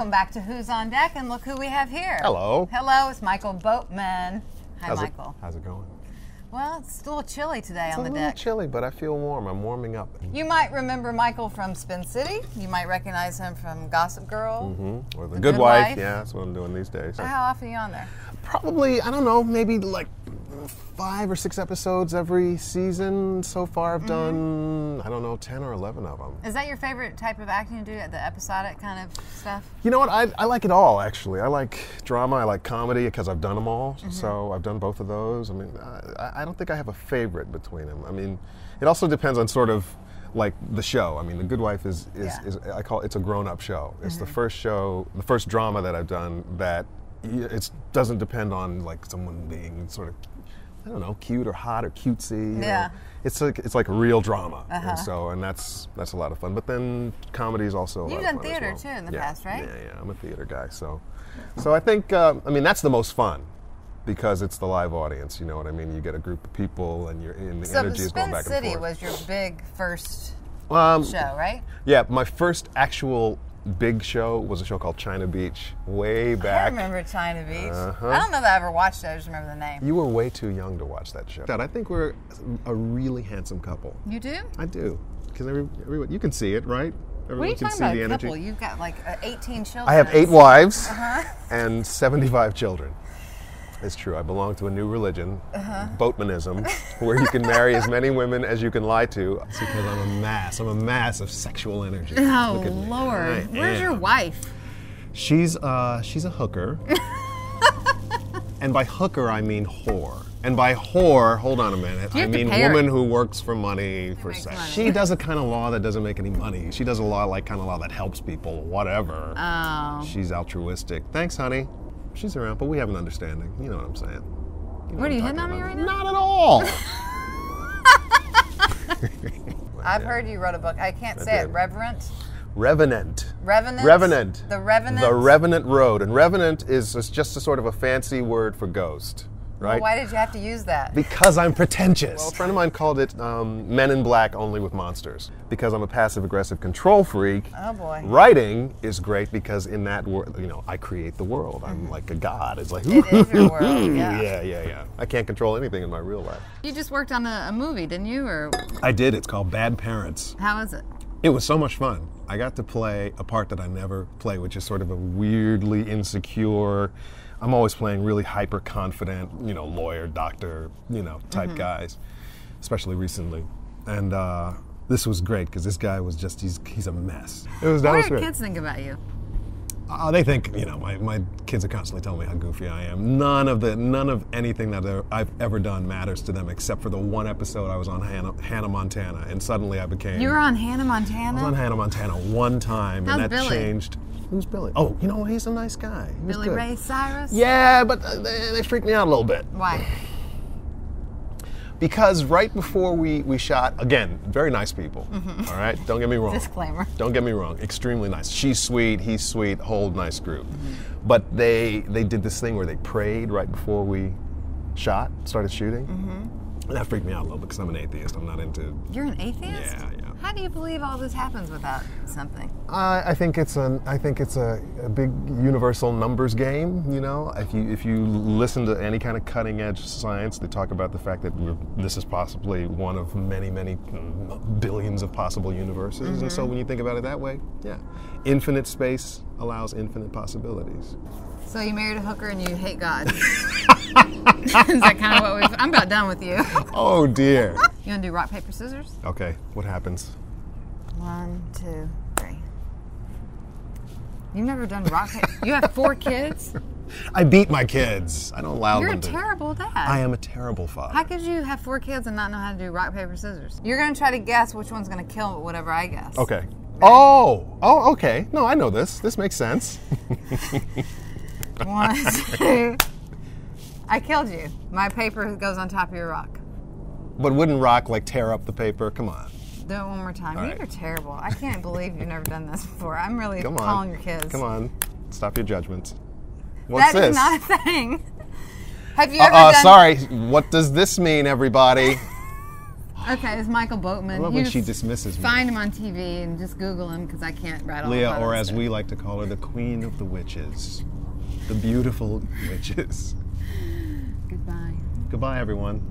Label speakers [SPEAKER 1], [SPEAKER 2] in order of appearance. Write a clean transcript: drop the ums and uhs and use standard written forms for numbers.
[SPEAKER 1] Welcome back to Who's on Deck, and look who we have here.
[SPEAKER 2] Hello.
[SPEAKER 1] Hello, it's Michael Boatman. Hi, Michael.
[SPEAKER 2] How's it going?
[SPEAKER 1] Well, it's a little chilly today on the deck.
[SPEAKER 2] It's a little chilly, but I feel warm. I'm warming up.
[SPEAKER 1] You might remember Michael from Spin City. You might recognize him from Gossip Girl.
[SPEAKER 2] Or The Good Wife. Yeah, that's what I'm doing these days.
[SPEAKER 1] So how often are you on there?
[SPEAKER 2] Probably, I don't know, maybe like 5 or 6 episodes every season. So far I've done, I don't know, 10 or 11 of them.
[SPEAKER 1] Is that your favorite type of acting to do, the episodic kind of stuff?
[SPEAKER 2] You know what, I like it all, actually. I like drama, I like comedy, because I've done them all. So I've done both of those. I mean, I don't think I have a favorite between them. I mean, it also depends on sort of like the show. I mean, The Good Wife is I call it's a grown-up show. It's the first show, the first drama that I've done that it doesn't depend on like someone being sort of, I don't know, cute or hot or cutesy. You know? It's like a real drama, and that's a lot of fun. But then comedy is also a lot of fun.
[SPEAKER 1] You've done theater too in the past, right?
[SPEAKER 2] Yeah, I'm a theater guy. So I think I mean that's the most fun because it's the live audience. You know what I mean? You get a group of people, and the energy is going back and forth.
[SPEAKER 1] So Spin City was your big first show, right?
[SPEAKER 2] Yeah, my first actual big show was a show called China Beach, way back.
[SPEAKER 1] I remember China Beach. I don't know that I ever watched it, I just remember the name.
[SPEAKER 2] You were way too young to watch that show. I think we're a really handsome couple.
[SPEAKER 1] You do?
[SPEAKER 2] I do. Because everyone, you can see it, right? Everyone
[SPEAKER 1] what are you
[SPEAKER 2] can
[SPEAKER 1] talking
[SPEAKER 2] see
[SPEAKER 1] about,
[SPEAKER 2] the energy.
[SPEAKER 1] couple? You've got like 18 children.
[SPEAKER 2] I have 8 wives and 75 children. It's true. I belong to a new religion, Boatmanism, where you can marry as many women as you can lie to. It's because I'm a mass. I'm a mass of sexual energy.
[SPEAKER 1] Oh, Lord. Where's your wife?
[SPEAKER 2] She's a hooker. And by hooker, I mean whore. And by whore, hold on a minute, I mean woman who works for money, for sex. She does a kind of law that doesn't make any money. She does a law like kind of law that helps people, whatever.
[SPEAKER 1] Oh.
[SPEAKER 2] She's altruistic. Thanks, honey. She's around, but we have an understanding. You know what I'm saying. You know
[SPEAKER 1] what are you hitting on me right now?
[SPEAKER 2] Not at all.
[SPEAKER 1] I've heard you wrote a book. I can't say it. Revenant?
[SPEAKER 2] Revenant.
[SPEAKER 1] Revenant?
[SPEAKER 2] Revenant.
[SPEAKER 1] The Revenant?
[SPEAKER 2] The Revenant Road. And Revenant is just a sort of a fancy word for ghost. Right?
[SPEAKER 1] Well, why did you have to use that?
[SPEAKER 2] Because I'm pretentious. Well, a friend of mine called it Men in Black Only with Monsters. Because I'm a passive-aggressive control freak.
[SPEAKER 1] Oh, boy.
[SPEAKER 2] Writing is great because in that world, you know, I create the world. I'm like a god. It's like,
[SPEAKER 1] it is your world,
[SPEAKER 2] yeah. I can't control anything in my real life.
[SPEAKER 1] You just worked on a movie, didn't you? Or
[SPEAKER 2] I did. It's called Bad Parents.
[SPEAKER 1] how is it?
[SPEAKER 2] It was so much fun. I got to play a part that I never play, which is sort of a weirdly insecure, I'm always playing really hyper-confident, you know, lawyer, doctor, you know, type guys, especially recently. And this was great because this guy was just, he's a mess.
[SPEAKER 1] What do your kids think about you?
[SPEAKER 2] They think, you know, my kids are constantly telling me how goofy I am. None of anything that I've ever done matters to them except for the one episode I was on Hannah Montana, and suddenly I became...
[SPEAKER 1] You were on Hannah Montana?
[SPEAKER 2] I was on Hannah Montana one time,
[SPEAKER 1] How's
[SPEAKER 2] and that
[SPEAKER 1] Billy?
[SPEAKER 2] Changed. Who's Billy? Oh, you know, he's a nice guy. He was
[SPEAKER 1] Billy
[SPEAKER 2] good.
[SPEAKER 1] Ray Cyrus?
[SPEAKER 2] Yeah, but they freaked me out a little bit.
[SPEAKER 1] Why?
[SPEAKER 2] Because right before we shot, again, very nice people, all right? Don't get me wrong.
[SPEAKER 1] Disclaimer.
[SPEAKER 2] Don't get me wrong, extremely nice. She's sweet, he's sweet, whole nice group. But they did this thing where they prayed right before we started shooting. And that freaked me out a little bit because I'm an atheist. I'm not into...
[SPEAKER 1] You're an atheist?
[SPEAKER 2] Yeah.
[SPEAKER 1] How do you believe all this happens without something?
[SPEAKER 2] I think it's a big universal numbers game. You know, if you listen to any kind of cutting edge science, they talk about the fact that this is possibly one of many billions of possible universes. And so when you think about it that way, yeah, infinite space allows infinite possibilities.
[SPEAKER 1] So you married a hooker and you hate God. Is that kind of what I'm about done with you.
[SPEAKER 2] Oh dear.
[SPEAKER 1] You want to do rock, paper, scissors?
[SPEAKER 2] Okay, what happens?
[SPEAKER 1] 1, 2, 3. You've never done rock, paper? You have 4 kids?
[SPEAKER 2] I beat my kids. I don't allow
[SPEAKER 1] You're
[SPEAKER 2] them to.
[SPEAKER 1] You're a terrible dad.
[SPEAKER 2] I am a terrible father.
[SPEAKER 1] How could you have 4 kids and not know how to do rock, paper, scissors? You're going to try to guess which one's going to kill whatever I guess.
[SPEAKER 2] Okay. Oh, okay. No, I know this. This makes sense.
[SPEAKER 1] 1, 2. I killed you. My paper goes on top of your rock.
[SPEAKER 2] But wouldn't rock like tear up the paper? Come on.
[SPEAKER 1] Do it one more time.
[SPEAKER 2] All
[SPEAKER 1] You're
[SPEAKER 2] right.
[SPEAKER 1] terrible. I can't believe you've never done this before. I'm really
[SPEAKER 2] Come on.
[SPEAKER 1] calling your kids.
[SPEAKER 2] Come on. Stop your judgments. What's
[SPEAKER 1] That
[SPEAKER 2] this?
[SPEAKER 1] is not a thing. Have you ever done...
[SPEAKER 2] Sorry. What does this mean, everybody?
[SPEAKER 1] Okay, it's Michael Boatman.
[SPEAKER 2] I love
[SPEAKER 1] You
[SPEAKER 2] when she
[SPEAKER 1] just
[SPEAKER 2] dismisses me.
[SPEAKER 1] Find him on TV and just Google him because I can't rattle
[SPEAKER 2] Leah,
[SPEAKER 1] off all
[SPEAKER 2] or
[SPEAKER 1] that
[SPEAKER 2] as
[SPEAKER 1] stuff.
[SPEAKER 2] we like to call her, the Queen of the Witches. The beautiful witches.
[SPEAKER 1] Goodbye.
[SPEAKER 2] Goodbye, everyone.